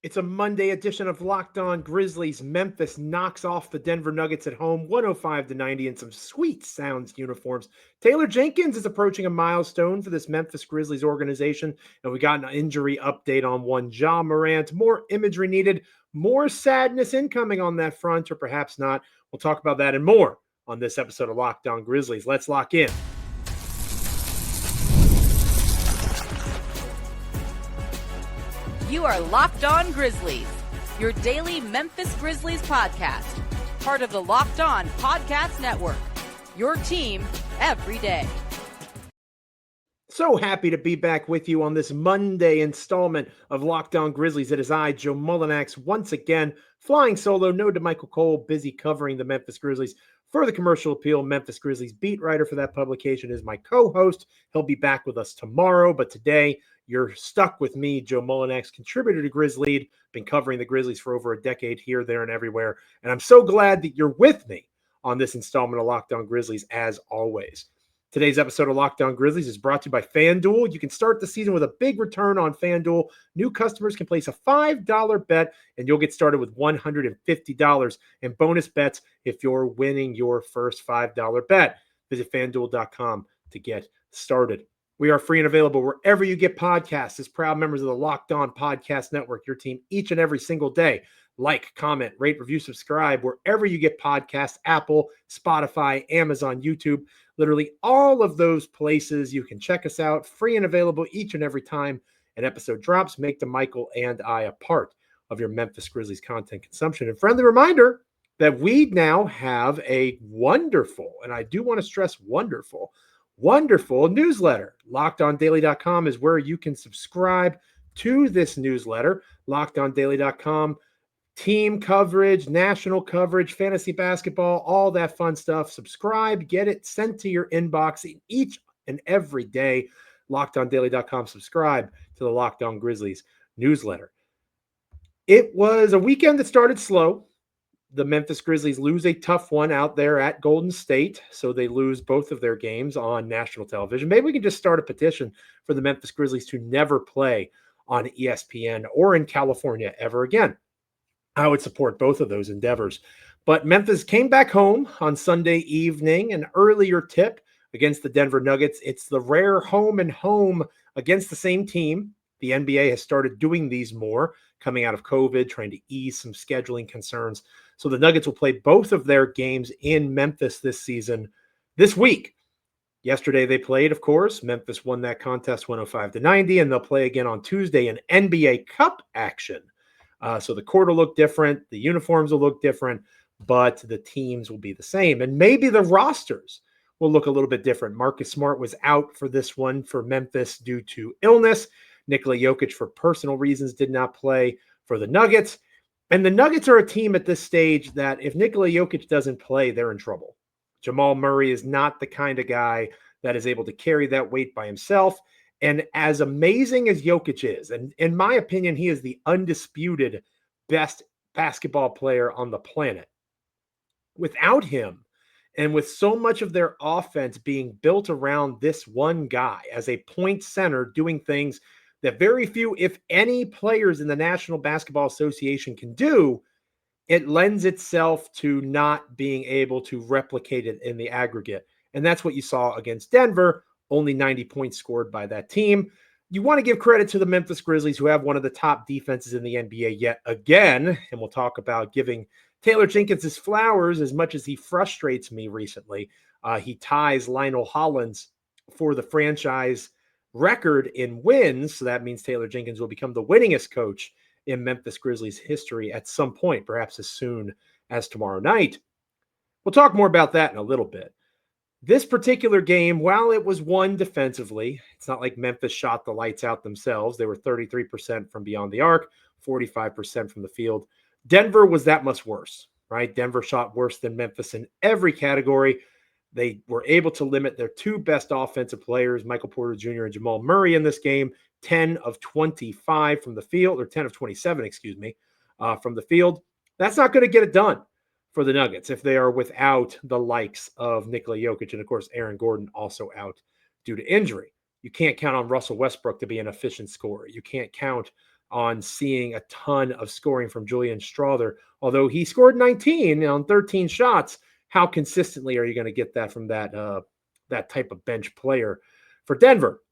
It's a Monday edition of Locked On Grizzlies. Memphis knocks off the Denver Nuggets at home, 105-90 in some sweet sounds uniforms. Taylor Jenkins is approaching a milestone for this Memphis Grizzlies organization, and we got an injury update on one Ja Morant. More imagery needed, more sadness incoming on that front, or perhaps not. We'll talk about that and more on this episode of Locked On Grizzlies. Let's lock in. You are Locked On Grizzlies, your daily Memphis Grizzlies podcast, part of the Locked On Podcast Network, your team every day. So happy to be back with you on this Monday installment of Locked On Grizzlies. It is I, Joe Mullinax, once again, flying solo. No to Michael Cole, busy covering the Memphis Grizzlies. For the Commercial Appeal, Memphis Grizzlies beat writer for that publication is my co-host. He'll be back with us tomorrow, but today you're stuck with me, Joe Mullinax, contributor to Grizzlead. Been covering the Grizzlies for over a decade here, there, and everywhere. And I'm so glad that you're with me on this installment of Locked On Grizzlies, as always. Today's episode of Locked On Grizzlies is brought to you by FanDuel. You can start the season with a big return on FanDuel. New customers can place a $5 bet, and you'll get started with $150 in bonus bets if you're winning your first $5 bet. Visit FanDuel.com to get started. We are free and available wherever you get podcasts. As proud members of the Locked On Podcast Network, your team each and every single day. Like, comment, rate, review, subscribe wherever you get podcasts, Apple, Spotify, Amazon, YouTube, literally all of those places. You can check us out, free and available each and every time an episode drops. Make the Michael and I a part of your Memphis Grizzlies content consumption. And friendly reminder that we now have a wonderful, and I do want to stress wonderful newsletter. LockedOnDaily.com is where you can subscribe to this newsletter. LockedOnDaily.com. Team coverage, national coverage, fantasy basketball, all that fun stuff. Subscribe, get it sent to your inbox each and every day. LockedOnDaily.com. Subscribe to the Locked On Grizzlies newsletter. It was a weekend that started slow. The Memphis Grizzlies lose a tough one out there at Golden State, so they lose both of their games on national television. Maybe we can just start a petition for the Memphis Grizzlies to never play on ESPN or in California ever again. I would support both of those endeavors. But Memphis came back home on Sunday evening, an earlier tip against the Denver Nuggets. It's the rare home and home against the same team. The NBA has started doing these more, coming out of COVID, trying to ease some scheduling concerns. So the Nuggets will play both of their games in Memphis this season, this week. Yesterday they played, of course. Memphis won that contest 105-90, and they'll play again on Tuesday in NBA Cup action. So the court will look different, the uniforms will look different, but the teams will be the same. And maybe the rosters will look a little bit different. Marcus Smart was out for this one for Memphis due to illness. Nikola Jokic, for personal reasons, did not play for the Nuggets. And the Nuggets are a team at this stage that if Nikola Jokic doesn't play, they're in trouble. Jamal Murray is not the kind of guy that is able to carry that weight by himself. And as amazing as Jokic is, and in my opinion, he is the undisputed best basketball player on the planet. Without him, and with so much of their offense being built around this one guy as a point center doing things that very few, if any, players in the National Basketball Association can do, it lends itself to not being able to replicate it in the aggregate. And that's what you saw against Denver. Only 90 points scored by that team. You want to give credit to the Memphis Grizzlies, who have one of the top defenses in the NBA yet again. And we'll talk about giving Taylor Jenkins his flowers as much as he frustrates me recently. He ties Lionel Hollins for the franchise record in wins. So that means Taylor Jenkins will become the winningest coach in Memphis Grizzlies history at some point, perhaps as soon as tomorrow night. We'll talk more about that in a little bit. This particular game, while it was won defensively, it's not like Memphis shot the lights out themselves. They were 33% from beyond the arc, 45% from the field. Denver was that much worse, right? Denver shot worse than Memphis in every category. They were able to limit their two best offensive players, Michael Porter Jr. and Jamal Murray, in this game, 10 of 25 from the field, or 10 of 27, from the field. That's not going to get it done for the Nuggets if they are without the likes of Nikola Jokic and, of course, Aaron Gordon also out due to injury. You can't count on Russell Westbrook to be an efficient scorer. You can't count on seeing a ton of scoring from Julian Strawther. Although he scored 19 on 13 shots, how consistently are you going to get that from that type of bench player for Denver?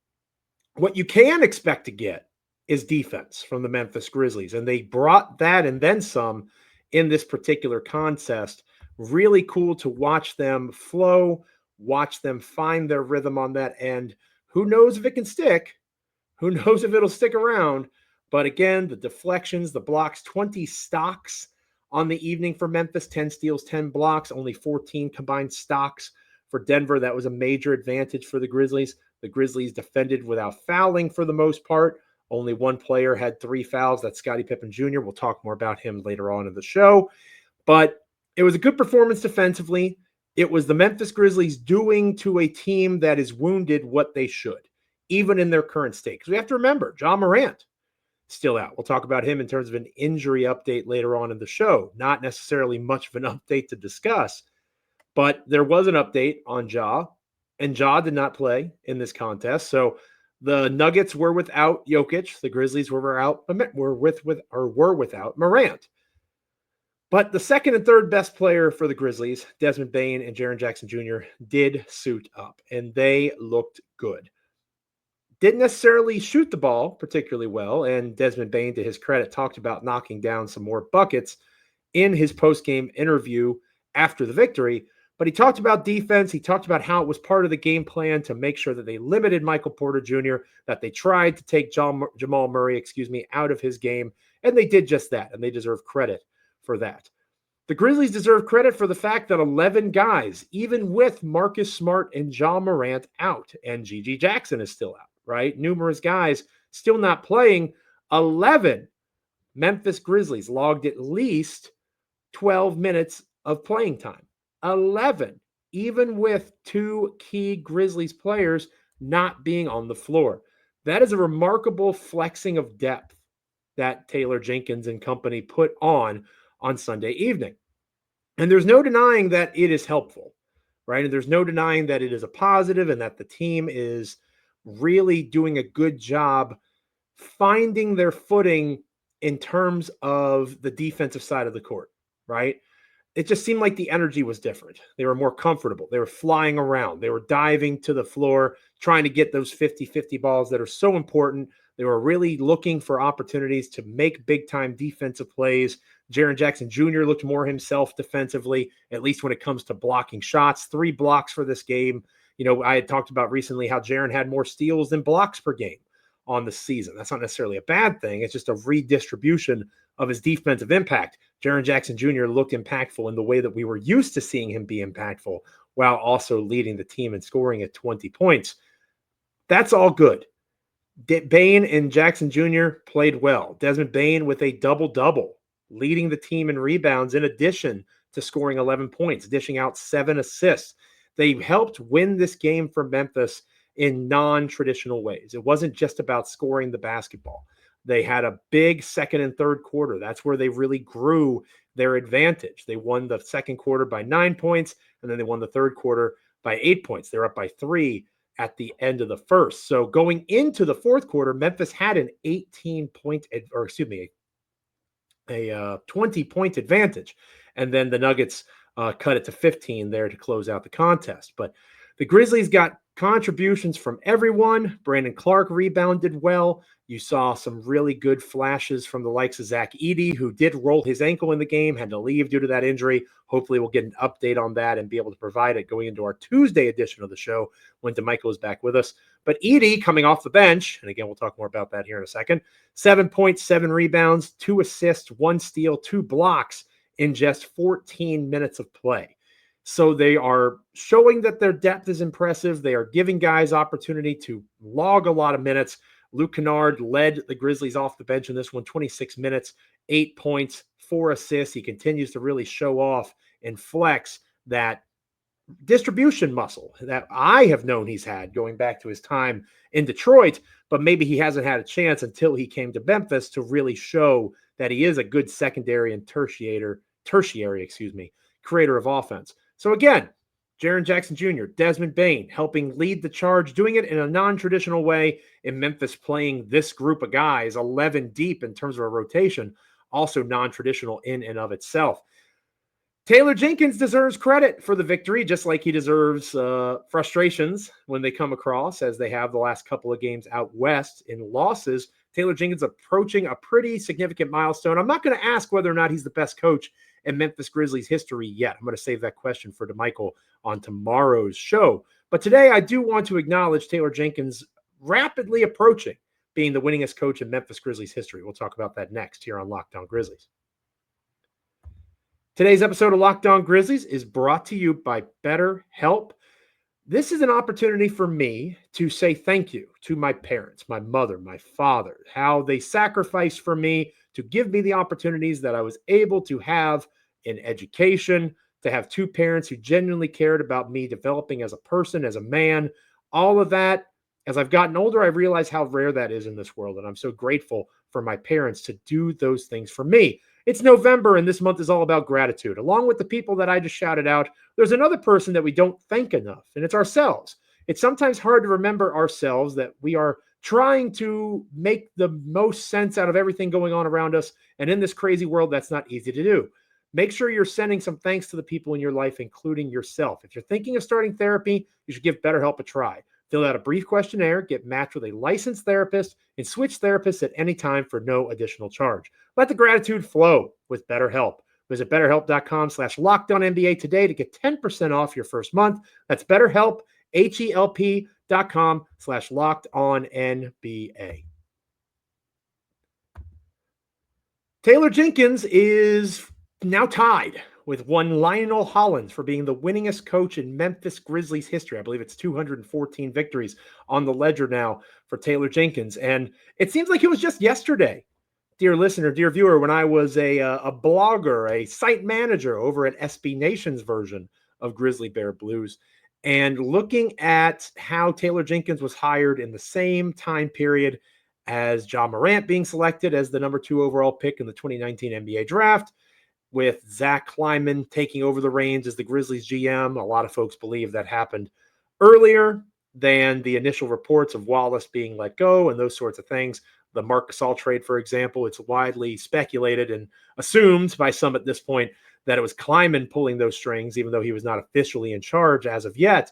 What you can expect to get is defense from the Memphis Grizzlies, and they brought that and then some in this particular contest. Really cool to watch them flow, watch them find their rhythm on that end. Who knows if it can stick? Who knows if it'll stick around? But again, the deflections, the blocks, 20 stocks on the evening for Memphis, 10 steals, 10 blocks, only 14 combined stocks for Denver. That was a major advantage for the Grizzlies. The Grizzlies defended without fouling for the most part. Only one player had 3 fouls. That's Scottie Pippen Jr. We'll talk more about him later on in the show. But it was a good performance defensively. It was the Memphis Grizzlies doing to a team that is wounded what they should, even in their current state. Because we have to remember, Ja Morant still out. We'll talk about him in terms of an injury update later on in the show. Not necessarily much of an update to discuss, but there was an update on Ja, and Ja did not play in this contest. So the Nuggets were without Jokic. The Grizzlies were without Morant. But the second and third best player for the Grizzlies, Desmond Bane and Jaren Jackson Jr., did suit up, and they looked good. Didn't necessarily shoot the ball particularly well, and Desmond Bane, to his credit, talked about knocking down some more buckets in his post-game interview after the victory. But he talked about defense. He talked about how it was part of the game plan to make sure that they limited Michael Porter Jr., that they tried to take Jamal Murray, out of his game, and they did just that, and they deserve credit for that. The Grizzlies deserve credit for the fact that 11 guys, even with Marcus Smart and Ja Morant out, and Gigi Jackson is still out, right? Numerous guys still not playing. 11 Memphis Grizzlies logged at least 12 minutes of playing time. 11, even with 2 key Grizzlies players not being on the floor. That is a remarkable flexing of depth that Taylor Jenkins and company put on Sunday evening. And there's no denying that it is helpful, right? And there's no denying that it is a positive and that the team is really doing a good job finding their footing in terms of the defensive side of the court, right? It just seemed like the energy was different. They were more comfortable. They were flying around. They were diving to the floor, trying to get those 50-50 balls that are so important. They were really looking for opportunities to make big-time defensive plays. Jaren Jackson Jr. looked more himself defensively, at least when it comes to blocking shots. 3 blocks for this game. I had talked about recently how Jaren had more steals than blocks per game on the season. That's not necessarily a bad thing. It's just a redistribution of his defensive impact. Jaren Jackson Jr. looked impactful in the way that we were used to seeing him be impactful, while also leading the team and scoring at 20 points. That's all good. Bane and Jackson Jr. played well. Desmond Bane with a double-double, leading the team in rebounds in addition to scoring 11 points, dishing out 7 assists. They helped win this game for Memphis in non-traditional ways. It wasn't just about scoring the basketball. They had a big second and third quarter. That's where they really grew their advantage. They won the second quarter by 9 points, and then they won the third quarter by 8 points. They're up by 3 at the end of the first. So going into the fourth quarter, Memphis had an 20-point advantage. And then the Nuggets cut it to 15 there to close out the contest. But the Grizzlies got contributions from everyone. Brandon Clark rebounded well. You saw some really good flashes from the likes of Zach Edey, who did roll his ankle in the game, had to leave due to that injury. Hopefully we'll get an update on that and be able to provide it going into our Tuesday edition of the show when DeMichael is back with us. But Edey coming off the bench, and again, we'll talk more about that here in a second, 7 points, 7 rebounds, 2 assists, 1 steal, 2 blocks in just 14 minutes of play. So they are showing that their depth is impressive. They are giving guys opportunity to log a lot of minutes. Luke Kennard led the Grizzlies off the bench in this one, 26 minutes, 8 points, 4 assists. He continues to really show off and flex that distribution muscle that I have known he's had going back to his time in Detroit, but maybe he hasn't had a chance until he came to Memphis to really show that he is a good secondary and tertiary, creator of offense. So again, Jaren Jackson Jr., Desmond Bane helping lead the charge, doing it in a non-traditional way in Memphis, playing this group of guys 11 deep in terms of a rotation, also non-traditional in and of itself. Taylor Jenkins deserves credit for the victory, just like he deserves frustrations when they come across, as they have the last couple of games out west in losses. Taylor Jenkins approaching a pretty significant milestone. I'm not going to ask whether or not he's the best coach in Memphis Grizzlies history yet. I'm going to save that question for DeMichael on tomorrow's show. But today I do want to acknowledge Taylor Jenkins rapidly approaching being the winningest coach in Memphis Grizzlies history. We'll talk about that next here on Locked On Grizzlies. Today's episode of Locked On Grizzlies is brought to you by BetterHelp. This is an opportunity for me to say thank you to my parents, my mother, my father, how they sacrificed for me to give me the opportunities that I was able to have in education, to have two parents who genuinely cared about me developing as a person, as a man, all of that. As I've gotten older, I realize how rare that is in this world, and I'm so grateful for my parents to do those things for me. It's November, and this month is all about gratitude. Along with the people that I just shouted out, there's another person that we don't thank enough, and it's ourselves. It's sometimes hard to remember ourselves, that we are trying to make the most sense out of everything going on around us, and in this crazy world, that's not easy to do. Make sure you're sending some thanks to the people in your life, including yourself. If you're thinking of starting therapy, you should give BetterHelp a try. Fill out a brief questionnaire, get matched with a licensed therapist, and switch therapists at any time for no additional charge. Let the gratitude flow with BetterHelp. Visit BetterHelp.com/LockedOnNBA today to get 10% off your first month. That's BetterHelp, HELP.com/LockedOnNBA. Taylor Jenkins is now tied with one Lionel Hollins for being the winningest coach in Memphis Grizzlies history. I believe it's 214 victories on the ledger now for Taylor Jenkins. And it seems like it was just yesterday, dear listener, dear viewer, when I was a blogger, a site manager over at SB Nation's version of Grizzly Bear Blues, and looking at how Taylor Jenkins was hired in the same time period as Ja Morant being selected as the number 2 overall pick in the 2019 NBA draft, with Zach Kleiman taking over the reins as the Grizzlies GM. A lot of folks believe that happened earlier than the initial reports of Wallace being let go and those sorts of things. The Marc Gasol trade, for example, it's widely speculated and assumed by some at this point that it was Kleiman pulling those strings, even though he was not officially in charge as of yet.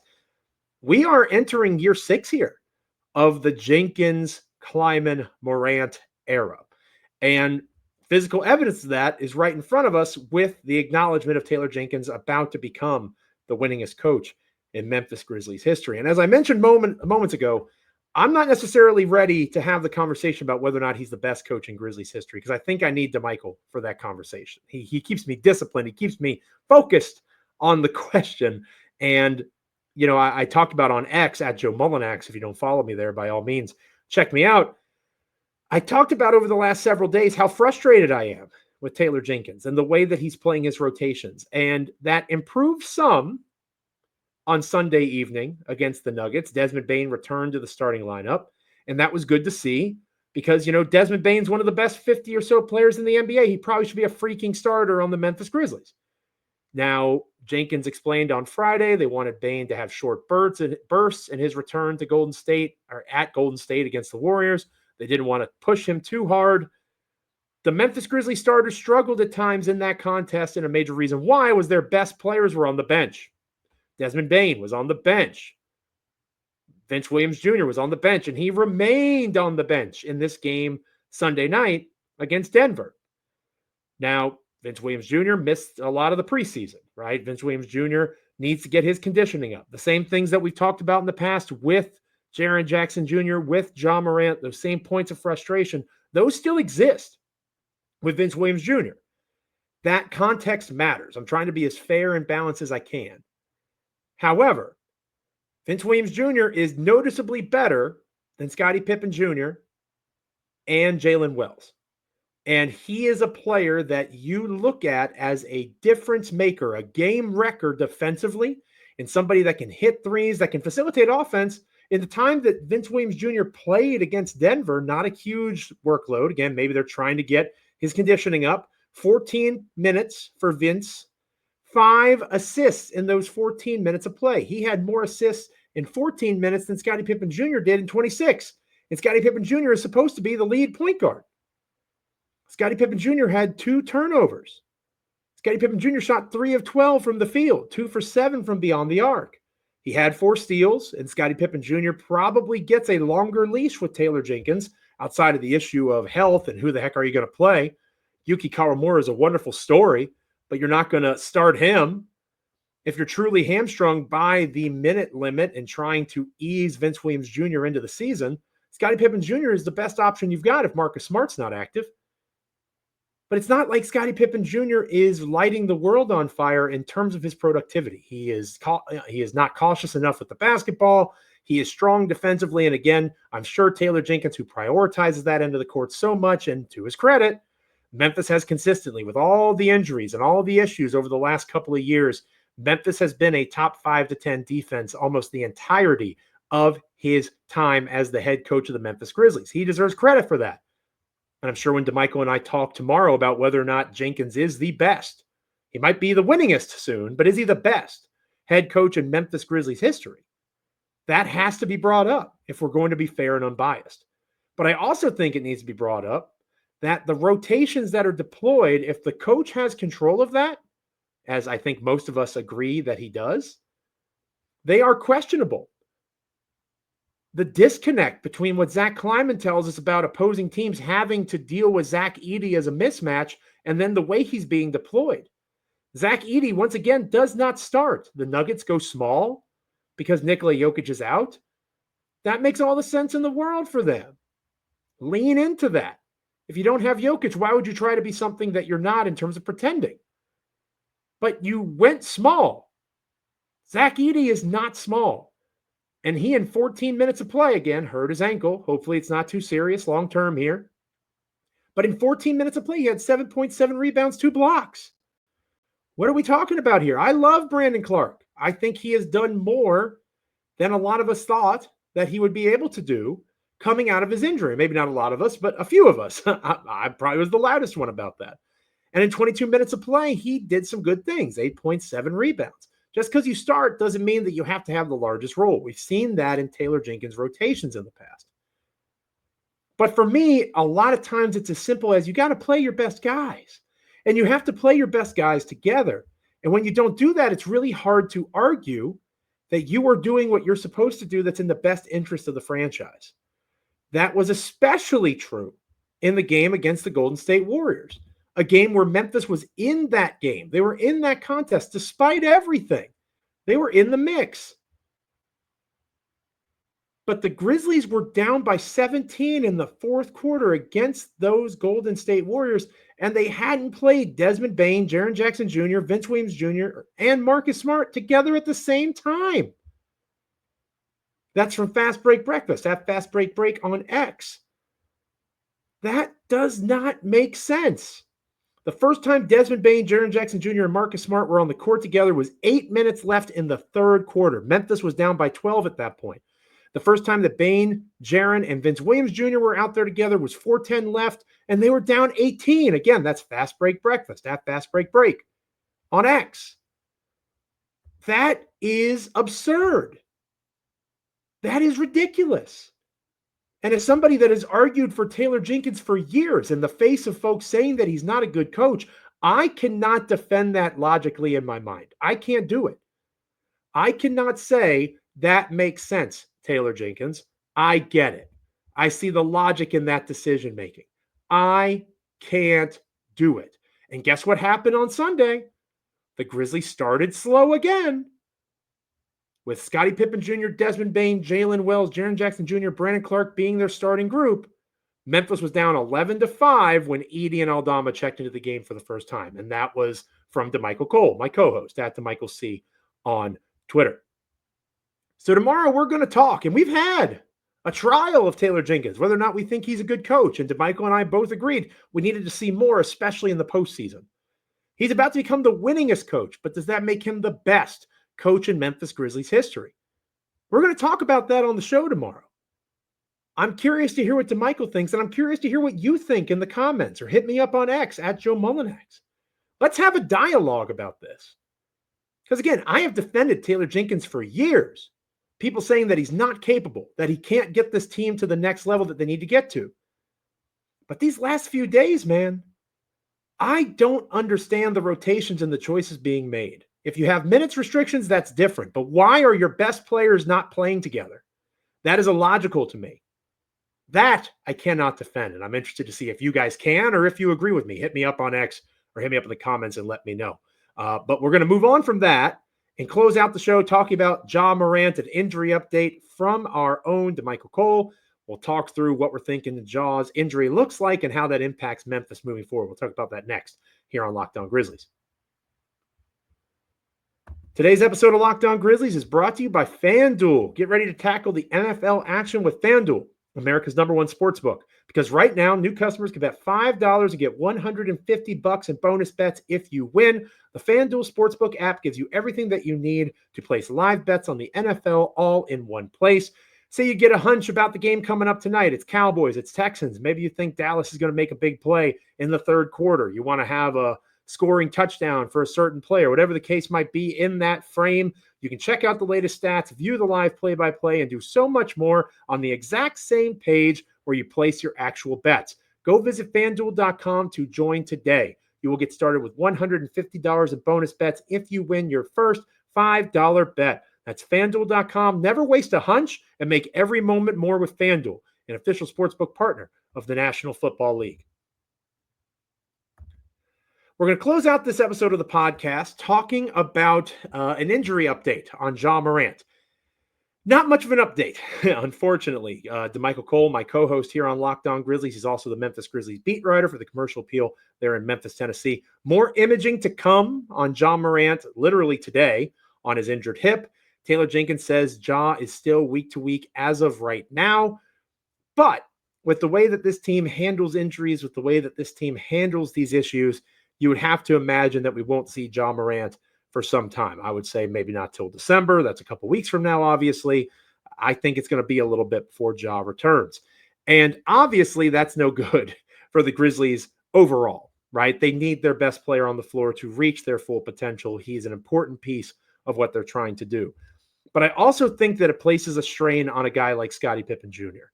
We are entering year 6 here of the Jenkins, Kleiman, Morant era. And physical evidence of that is right in front of us with the acknowledgement of Taylor Jenkins about to become the winningest coach in Memphis Grizzlies history. And as I mentioned moments ago, I'm not necessarily ready to have the conversation about whether or not he's the best coach in Grizzlies history, because I think I need DeMichael for that conversation. He keeps me disciplined. He keeps me focused on the question. And, you know, I talked about on X at Joe Mullinax. If you don't follow me there, by all means, check me out. I talked about over the last several days how frustrated I am with Taylor Jenkins and the way that he's playing his rotations. And that improved some on Sunday evening against the Nuggets. Desmond Bane returned to the starting lineup, and that was good to see because, you know, Desmond Bane's one of the best 50 or so players in the NBA. He probably should be a freaking starter on the Memphis Grizzlies. Now, Jenkins explained on Friday they wanted Bane to have short bursts in his return to Golden State, or at Golden State against the Warriors. They didn't want to push him too hard. The Memphis Grizzlies starters struggled at times in that contest, and a major reason why was their best players were on the bench. Desmond Bane was on the bench. Vince Williams Jr. was on the bench, and he remained on the bench in this game Sunday night against Denver. Now, Vince Williams Jr. missed a lot of the preseason, right? Vince Williams Jr. needs to get his conditioning up. The same things that we've talked about in the past with Jaren Jackson Jr., with Ja Morant, those same points of frustration, those still exist with Vince Williams Jr. That context matters. I'm trying to be as fair and balanced as I can. However, Vince Williams Jr. is noticeably better than Scottie Pippen Jr. and Jalen Wells. And he is a player that you look at as a difference maker, a game wrecker defensively, and somebody that can hit threes, that can facilitate offense. In the time that Vince Williams Jr. played against Denver, not a huge workload. Again, maybe they're trying to get his conditioning up. 14 minutes for Vince, 5 assists in those 14 minutes of play. He had more assists in 14 minutes than Scottie Pippen Jr. did in 26. And Scottie Pippen Jr. is supposed to be the lead point guard. Scottie Pippen Jr. had 2 turnovers. Scottie Pippen Jr. shot 3 of 12 from the field, 2 for 7 from beyond the arc. He had 4 steals, and Scottie Pippen Jr. probably gets a longer leash with Taylor Jenkins outside of the issue of health and who the heck are you going to play. Yuki Kawamura is a wonderful story, but you're not going to start him. If you're truly hamstrung by the minute limit and trying to ease Vince Williams Jr. into the season, Scottie Pippen Jr. is the best option you've got if Marcus Smart's not active. But it's not like Scottie Pippen Jr. is lighting the world on fire in terms of his productivity. He is not cautious enough with the basketball. He is strong defensively. And again, I'm sure Taylor Jenkins, who prioritizes that end of the court so much, and to his credit, Memphis has consistently, with all the injuries and all the issues over the last couple of years, Memphis has been a top 5 to 10 defense almost the entirety of his time as the head coach of the Memphis Grizzlies. He deserves credit for that. And I'm sure when DeMichael and I talk tomorrow about whether or not Jenkins is the best, he might be the winningest soon, but is he the best head coach in Memphis Grizzlies history? That has to be brought up if we're going to be fair and unbiased. But I also think it needs to be brought up that the rotations that are deployed, if the coach has control of that, as I think most of us agree that he does, they are questionable. The disconnect between what Zach Kleiman tells us about opposing teams having to deal with Zach Edey as a mismatch and then the way he's being deployed. Zach Edey, once again, does not start. The Nuggets go small because Nikola Jokic is out. That makes all the sense in the world for them. Lean into that. If you don't have Jokic, why would you try to be something that you're not in terms of pretending? But you went small. Zach Edey is not small. And he, in 14 minutes of play, again, hurt his ankle. Hopefully it's not too serious long-term here. But in 14 minutes of play, he had 7.7 rebounds, 2 blocks. What are we talking about here? I love Brandon Clark. I think he has done more than a lot of us thought that he would be able to do coming out of his injury. Maybe not a lot of us, but a few of us. I probably was the loudest one about that. And in 22 minutes of play, he did some good things, 8.7 rebounds. Just because you start doesn't mean that you have to have the largest role. We've seen that in Taylor Jenkins' rotations in the past. But for me, a lot of times it's as simple as you got to play your best guys. And you have to play your best guys together. And when you don't do that, it's really hard to argue that you are doing what you're supposed to do that's in the best interest of the franchise. That was especially true in the game against the Golden State Warriors, a game where Memphis was in that game. They were in that contest despite everything. They were in the mix. But the Grizzlies were down by 17 in the fourth quarter against those Golden State Warriors, and they hadn't played Desmond Bane, Jaren Jackson Jr., Vince Williams Jr., and Marcus Smart together at the same time. That's from Fast Break Breakfast, at Fast Break Break on X. That does not make sense. The first time Desmond Bane, Jaren Jackson Jr., and Marcus Smart were on the court together was 8 minutes left in the third quarter. Memphis was down by 12 at that point. The first time that Bane, Jaren, and Vince Williams Jr. were out there together was 4:10 left, and they were down 18. Again, that's Fast Break Breakfast, at Fast Break Break on X. That is absurd. That is ridiculous. And as somebody that has argued for Taylor Jenkins for years in the face of folks saying that he's not a good coach, I cannot defend that logically in my mind. I can't do it. I cannot say that makes sense, Taylor Jenkins. I get it. I see the logic in that decision making. I can't do it. And guess what happened on Sunday? The Grizzlies started slow again. With Scottie Pippen Jr., Desmond Bane, Jalen Wells, Jaren Jackson Jr., Brandon Clark being their starting group, Memphis was down 11-5 when Edey and Aldama checked into the game for the first time. And that was from DeMichael Cole, my co-host, at DeMichael C on Twitter. So tomorrow we're going to talk, and we've had a trial of Taylor Jenkins, whether or not we think he's a good coach. And DeMichael and I both agreed we needed to see more, especially in the postseason. He's about to become the winningest coach, but does that make him the best coach in Memphis Grizzlies history? We're going to talk about that on the show tomorrow. I'm curious to hear what DeMichael thinks, and I'm curious to hear what you think in the comments, or hit me up on X at Joe Mullinax. Let's have a dialogue about this. Because again, I have defended Taylor Jenkins for years. People saying that he's not capable, that he can't get this team to the next level that they need to get to. But these last few days, man, I don't understand the rotations and the choices being made. If you have minutes restrictions, that's different. But why are your best players not playing together? That is illogical to me. That I cannot defend. And I'm interested to see if you guys can or if you agree with me. Hit me up on X or hit me up in the comments and let me know. But we're going to move on from that and close out the show talking about Ja Morant, an injury update from our own DeMichael Cole. We'll talk through what we're thinking Ja's injury looks like and how that impacts Memphis moving forward. We'll talk about that next here on Locked On Grizzlies. Today's episode of Locked On Grizzlies is brought to you by FanDuel. Get ready to tackle the NFL action with FanDuel, America's #1 sportsbook. Because right now, new customers can bet $5 and get $150 in bonus bets if you win. The FanDuel Sportsbook app gives you everything that you need to place live bets on the NFL all in one place. Say you get a hunch about the game coming up tonight. It's Cowboys, it's Texans. Maybe you think Dallas is going to make a big play in the third quarter. You want to have a scoring touchdown for a certain player, whatever the case might be in that frame. You can check out the latest stats, view the live play-by-play, and do so much more on the exact same page where you place your actual bets. Go visit FanDuel.com to join today. You will get started with $150 in bonus bets if you win your first $5 bet. That's FanDuel.com. Never waste a hunch and make every moment more with FanDuel, an official sportsbook partner of the National Football League. We're going to close out this episode of the podcast talking about an injury update on Ja Morant. Not much of an update, unfortunately. DeMichael Cole, my co-host here on Locked On Grizzlies, he's also the Memphis Grizzlies beat writer for the Commercial Appeal there in Memphis, Tennessee. More imaging to come on Ja Morant literally today on his injured hip. Taylor Jenkins says Ja is still week to week as of right now. But with the way that this team handles injuries, with the way that this team handles these issues, you would have to imagine that we won't see Ja Morant for some time. I would say maybe not till December. That's a couple weeks from now, obviously. I think it's going to be a little bit before Ja returns. And obviously, that's no good for the Grizzlies overall, right? They need their best player on the floor to reach their full potential. He's an important piece of what they're trying to do. But I also think that it places a strain on a guy like Scottie Pippen Jr.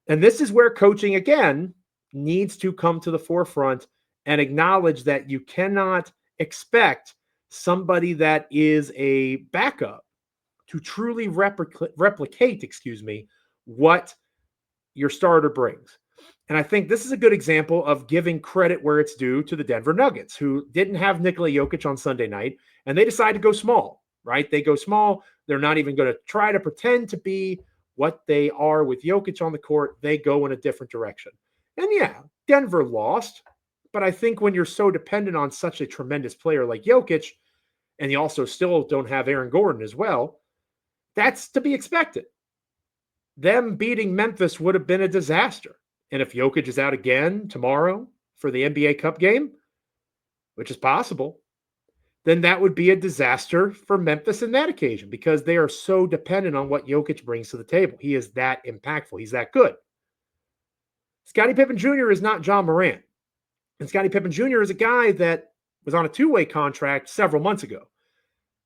And this is where coaching, again, needs to come to the forefront and acknowledge that you cannot expect somebody that is a backup to truly replicate, what your starter brings. And I think this is a good example of giving credit where it's due to the Denver Nuggets, who didn't have Nikola Jokic on Sunday night, and they decided to go small, right? They go small. They're not even going to try to pretend to be what they are with Jokic on the court. They go in a different direction. And yeah, Denver lost. But I think when you're so dependent on such a tremendous player like Jokic, and you also still don't have Aaron Gordon as well, that's to be expected. Them beating Memphis would have been a disaster. And if Jokic is out again tomorrow for the NBA Cup game, which is possible, then that would be a disaster for Memphis in that occasion because they are so dependent on what Jokic brings to the table. He is that impactful. He's that good. Scottie Pippen Jr. is not Ja Morant. And Scottie Pippen Jr. is a guy that was on a two-way contract several months ago.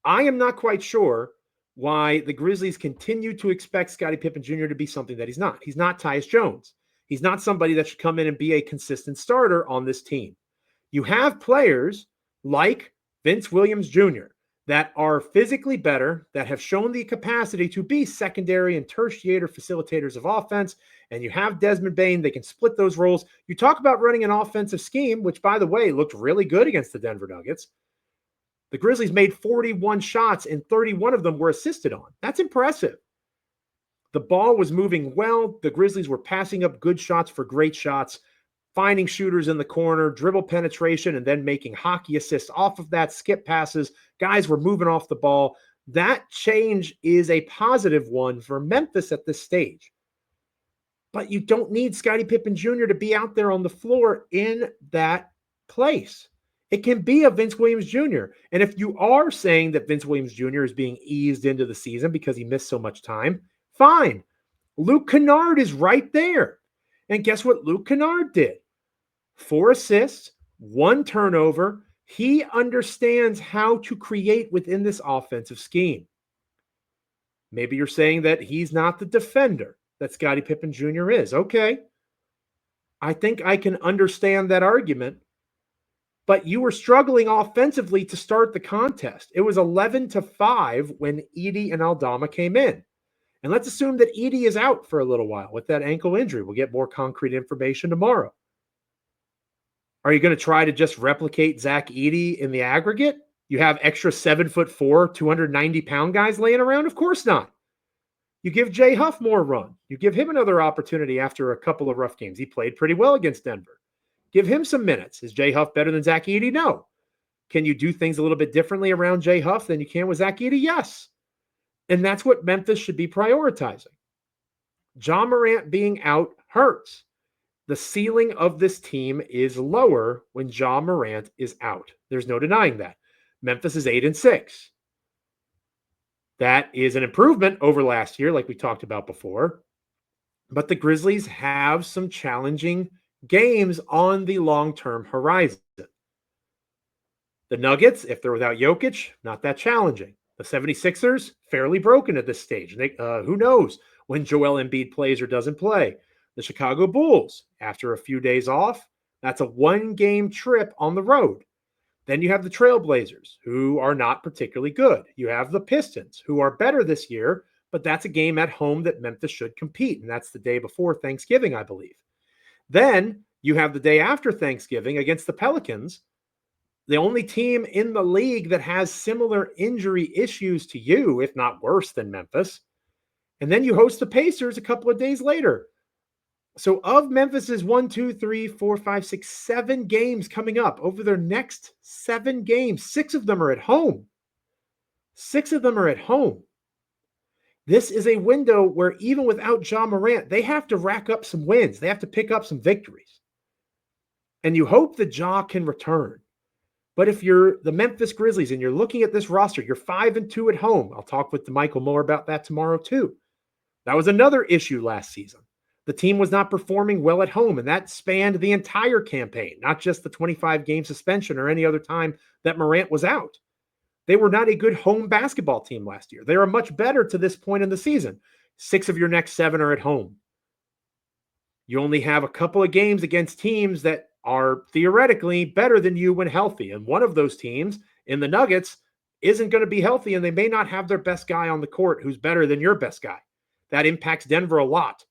I am not quite sure why the Grizzlies continue to expect Scottie Pippen Jr. to be something that he's not. He's not Tyus Jones. He's not somebody that should come in and be a consistent starter on this team. You have players like Vince Williams Jr. that are physically better, that have shown the capacity to be secondary and tertiary facilitators of offense. And you have Desmond Bane. They can split those roles. You talk about running an offensive scheme, which, by the way, looked really good against the Denver Nuggets. The Grizzlies made 41 shots, and 31 of them were assisted on. That's impressive. The ball was moving well. The Grizzlies were passing up good shots for great shots, finding shooters in the corner, dribble penetration, and then making hockey assists off of that, skip passes. Guys were moving off the ball. That change is a positive one for Memphis at this stage. But you don't need Scottie Pippen Jr. to be out there on the floor in that place. It can be a Vince Williams Jr. And if you are saying that Vince Williams Jr. is being eased into the season because he missed so much time, fine. Luke Kennard is right there. And guess what Luke Kennard did? 4 assists, 1 turnover. He understands how to create within this offensive scheme. Maybe you're saying that he's not the defender that Scottie Pippen Jr. is. Okay. I think I can understand that argument. But you were struggling offensively to start the contest. It was 11-5 when Edey and Aldama came in. And let's assume that Edey is out for a little while with that ankle injury. We'll get more concrete information tomorrow. Are you going to try to just replicate Zach Edey in the aggregate? You have extra 7'4", 290-pound guys laying around? Of course not. You give Jay Huff more run. You give him another opportunity after a couple of rough games. He played pretty well against Denver. Give him some minutes. Is Jay Huff better than Zach Edey? No. Can you do things a little bit differently around Jay Huff than you can with Zach Edey? Yes. And that's what Memphis should be prioritizing. Ja Morant being out hurts. The ceiling of this team is lower when Ja Morant is out. There's no denying that. Memphis is 8-6. That is an improvement over last year, like we talked about before. But the Grizzlies have some challenging games on the long-term horizon. The Nuggets, if they're without Jokic, not that challenging. The 76ers, fairly broken at this stage. Who knows when Joel Embiid plays or doesn't play. The Chicago Bulls, after a few days off, that's a one-game trip on the road. Then you have the Trailblazers, who are not particularly good. You have the Pistons, who are better this year, but that's a game at home that Memphis should compete, and that's the day before Thanksgiving, I believe. Then you have the day after Thanksgiving against the Pelicans, the only team in the league that has similar injury issues to you, if not worse than Memphis. And then you host the Pacers a couple of days later. So of Memphis's 7 games coming up over their next 7 games, 6 of them are at home. 6 of them are at home. This is a window where even without Ja Morant, they have to rack up some wins. They have to pick up some victories. And you hope that Ja can return. But if you're the Memphis Grizzlies and you're looking at this roster, you're 5-2 at home. I'll talk with Michael more about that tomorrow too. That was another issue last season. The team was not performing well at home, and that spanned the entire campaign, not just the 25-game suspension or any other time that Morant was out. They were not a good home basketball team last year. They are much better to this point in the season. 6 of your next 7 are at home. You only have a couple of games against teams that are theoretically better than you when healthy. And one of those teams in the Nuggets isn't going to be healthy, and they may not have their best guy on the court who's better than your best guy. That impacts Denver a lot.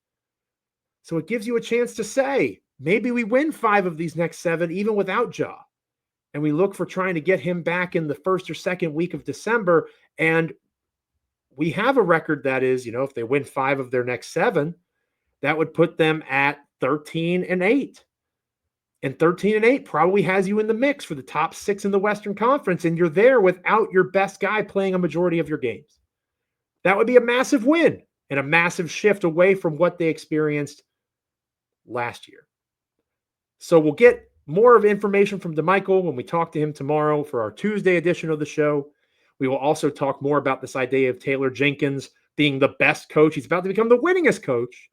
So it gives you a chance to say, maybe we win 5 of these next 7, even without Ja. And we look for trying to get him back in the first or second week of December. And we have a record that is, if they win 5 of their next 7, that would put them at 13-8. And 13-8 probably has you in the mix for the top 6 in the Western Conference. And you're there without your best guy playing a majority of your games. That would be a massive win and a massive shift away from what they experienced last year. So we'll get more of information from DeMichael when we talk to him tomorrow for our Tuesday edition of the show. We will also talk more about this idea of Taylor Jenkins being the best coach. He's about to become the winningest coach.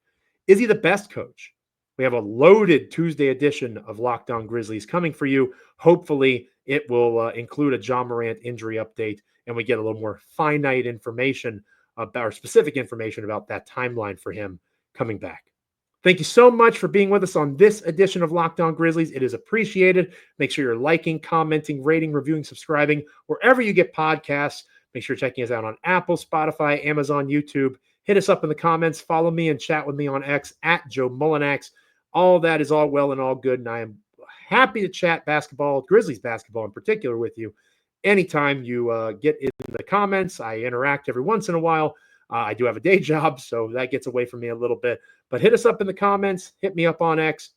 Is he the best coach? We have a loaded Tuesday edition of Locked On Grizzlies coming for you. Hopefully it will include a Ja Morant injury update, and we get a little more finite information about, or specific information about that timeline for him coming back. Thank you so much for being with us on this edition of Locked On Grizzlies. It is appreciated. Make sure you're liking, commenting, rating, reviewing, subscribing, wherever you get podcasts. Make sure you're checking us out on Apple, Spotify, Amazon, YouTube. Hit us up in the comments. Follow me and chat with me on X at Joe Mullinax. All that is all well and all good, and I am happy to chat basketball, Grizzlies basketball in particular, with you. Anytime you get in the comments, I interact every once in a while. I do have a day job, so that gets away from me a little bit. But hit us up in the comments. Hit me up on X.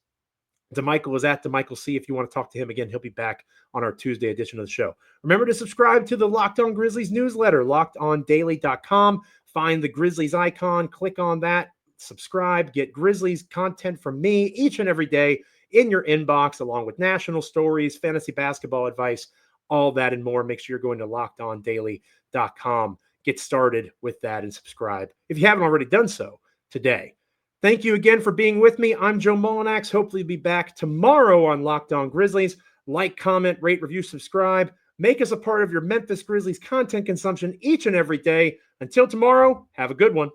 DeMichael is at DeMichael C. If you want to talk to him again, he'll be back on our Tuesday edition of the show. Remember to subscribe to the Locked On Grizzlies newsletter, lockedondaily.com. Find the Grizzlies icon, click on that, subscribe, get Grizzlies content from me each and every day in your inbox, along with national stories, fantasy basketball advice, all that and more. Make sure you're going to lockedondaily.com. Get started with that and subscribe if you haven't already done so today. Thank you again for being with me. I'm Joe Mullinax. Hopefully be back tomorrow on Locked On Grizzlies. Like, comment, rate, review, subscribe. Make us a part of your Memphis Grizzlies content consumption each and every day. Until tomorrow, have a good one.